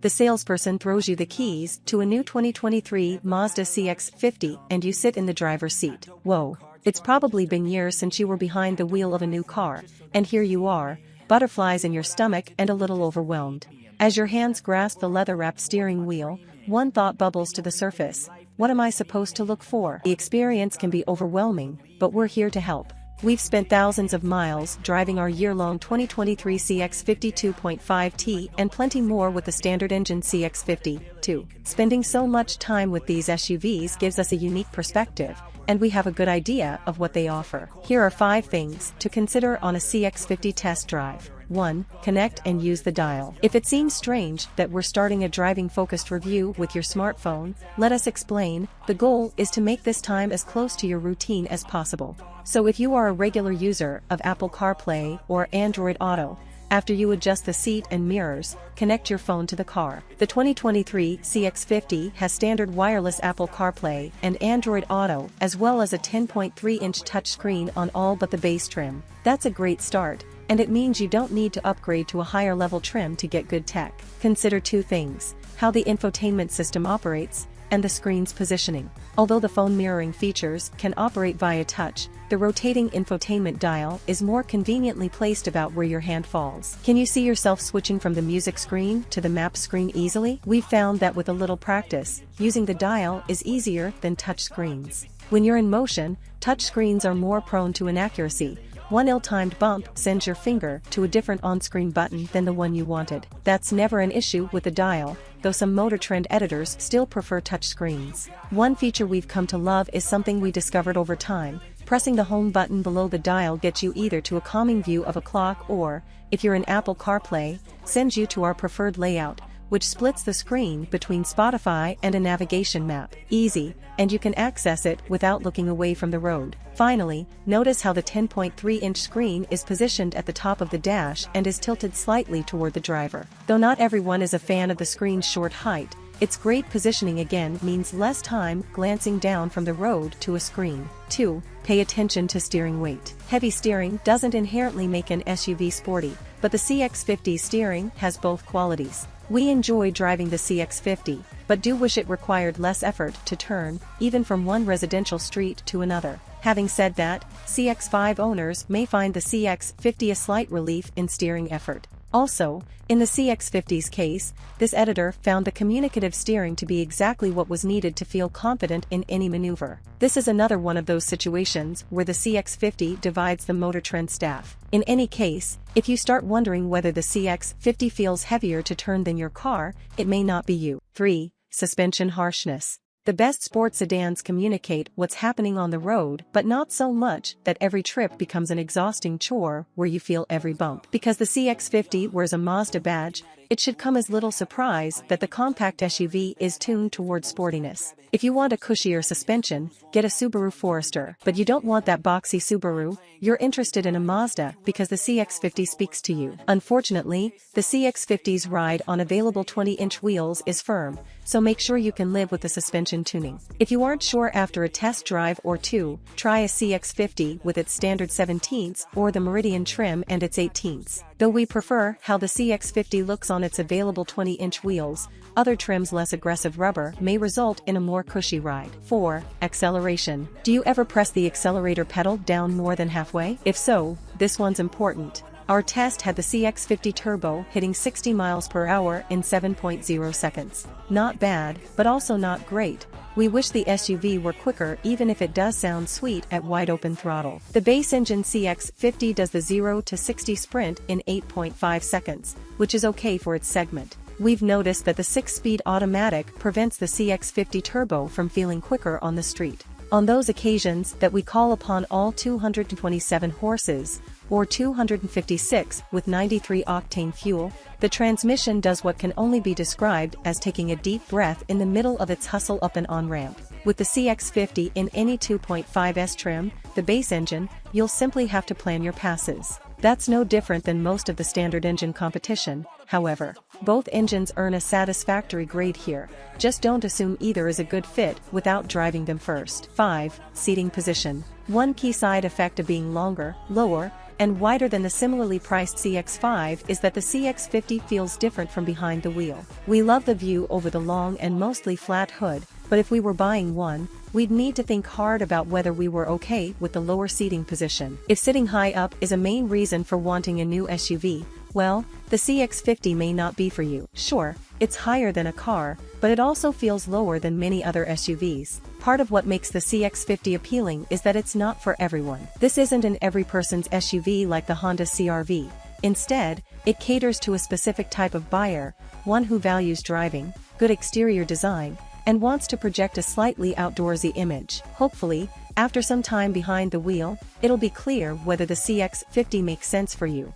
the salesperson throws you the keys to a new 2023 Mazda CX-50 and you sit in the driver's seat. Whoa. It's probably been years since you were behind the wheel of a new car, and here you are, butterflies in your stomach and a little overwhelmed. As your hands grasp the leather-wrapped steering wheel, one thought bubbles to the surface. What am I supposed to look for? The experience can be overwhelming, but we're here to help. We've spent thousands of miles driving our year-long 2023 CX-50 2.5T and plenty more with the standard engine CX-50, too. Spending so much time with these SUVs gives us a unique perspective, and we have a good idea of what they offer. Here are 5 things to consider on a CX-50 test drive. 1. Connect and use the dial. If it seems strange that we're starting a driving-focused review with your smartphone, let us explain. The goal is to make this time as close to your routine as possible. So if you are a regular user of Apple CarPlay or Android Auto, after you adjust the seat and mirrors, connect your phone to the car. The 2023 CX-50 has standard wireless Apple CarPlay and Android Auto, as well as a 10.3-inch touchscreen on all but the base trim. That's a great start, and it means you don't need to upgrade to a higher level trim to get good tech. Consider 2 things: how the infotainment system operates, and the screen's positioning. Although the phone mirroring features can operate via touch, the rotating infotainment dial is more conveniently placed about where your hand falls. Can you see yourself switching from the music screen to the map screen easily? We've found that with a little practice, using the dial is easier than touch screens. When you're in motion, touch screens are more prone to inaccuracy. One ill-timed bump sends your finger to a different on-screen button than the one you wanted. That's never an issue with the dial, though some Motor Trend editors still prefer touch screens. One feature we've come to love is something we discovered over time. Pressing the home button below the dial gets you either to a calming view of a clock or, if you're in Apple CarPlay, sends you to our preferred layout, which splits the screen between Spotify and a navigation map. Easy, and you can access it without looking away from the road. Finally, notice how the 10.3-inch screen is positioned at the top of the dash and is tilted slightly toward the driver. Though not everyone is a fan of the screen's short height, its great positioning again means less time glancing down from the road to a screen. 2. Pay attention to steering weight. Heavy steering doesn't inherently make an SUV sporty, but the CX-50 steering has both qualities. We enjoy driving the CX-50, but do wish it required less effort to turn, even from one residential street to another. Having said that, CX-5 owners may find the CX-50 a slight relief in steering effort. Also, in the CX-50's case, this editor found the communicative steering to be exactly what was needed to feel confident in any maneuver. This is another one of those situations where the CX-50 divides the Motor Trend staff. In any case, if you start wondering whether the CX-50 feels heavier to turn than your car, it may not be you. 3. Suspension harshness. The best sports sedans communicate what's happening on the road, but not so much that every trip becomes an exhausting chore where you feel every bump. Because the CX-50 wears a Mazda badge, it should come as little surprise that the compact SUV is tuned toward sportiness. If you want a cushier suspension, get a Subaru Forester. But you don't want that boxy Subaru, you're interested in a Mazda because the CX-50 speaks to you. Unfortunately, the CX-50's ride on available 20-inch wheels is firm, so make sure you can live with the suspension tuning. If you aren't sure after a test drive or 2, try a CX-50 with its standard 17ths or the Meridian trim and its 18ths. Though we prefer how the CX-50 looks on its available 20-inch wheels, other trims' less aggressive rubber may result in a more cushy ride. 4. Acceleration. Do you ever press the accelerator pedal down more than halfway? If so, this one's important. Our test had the CX-50 Turbo hitting 60 miles per hour in 7.0 seconds. Not bad, but also not great. We wish the SUV were quicker even if it does sound sweet at wide-open throttle. The base engine CX-50 does the 0 to 60 sprint in 8.5 seconds, which is okay for its segment. We've noticed that the 6-speed automatic prevents the CX-50 Turbo from feeling quicker on the street. On those occasions that we call upon all 227 horses, or 256 with 93-octane fuel, the transmission does what can only be described as taking a deep breath in the middle of its hustle up and on-ramp. With the CX-50 in any 2.5S trim, the base engine, you'll simply have to plan your passes. That's no different than most of the standard engine competition, however. Both engines earn a satisfactory grade here, just don't assume either is a good fit without driving them first. 5. Seating position. One key side effect of being longer, lower, and wider than the similarly priced CX-5 is that the CX-50 feels different from behind the wheel. We love the view over the long and mostly flat hood, but if we were buying one, we'd need to think hard about whether we were okay with the lower seating position. If sitting high up is a main reason for wanting a new SUV, well, the CX-50 may not be for you. Sure, it's higher than a car, but it also feels lower than many other SUVs. Part of what makes the CX-50 appealing is that it's not for everyone. This isn't an every person's SUV like the Honda CR-V. Instead, it caters to a specific type of buyer, one who values driving, good exterior design, and wants to project a slightly outdoorsy image. Hopefully, after some time behind the wheel, it'll be clear whether the CX-50 makes sense for you.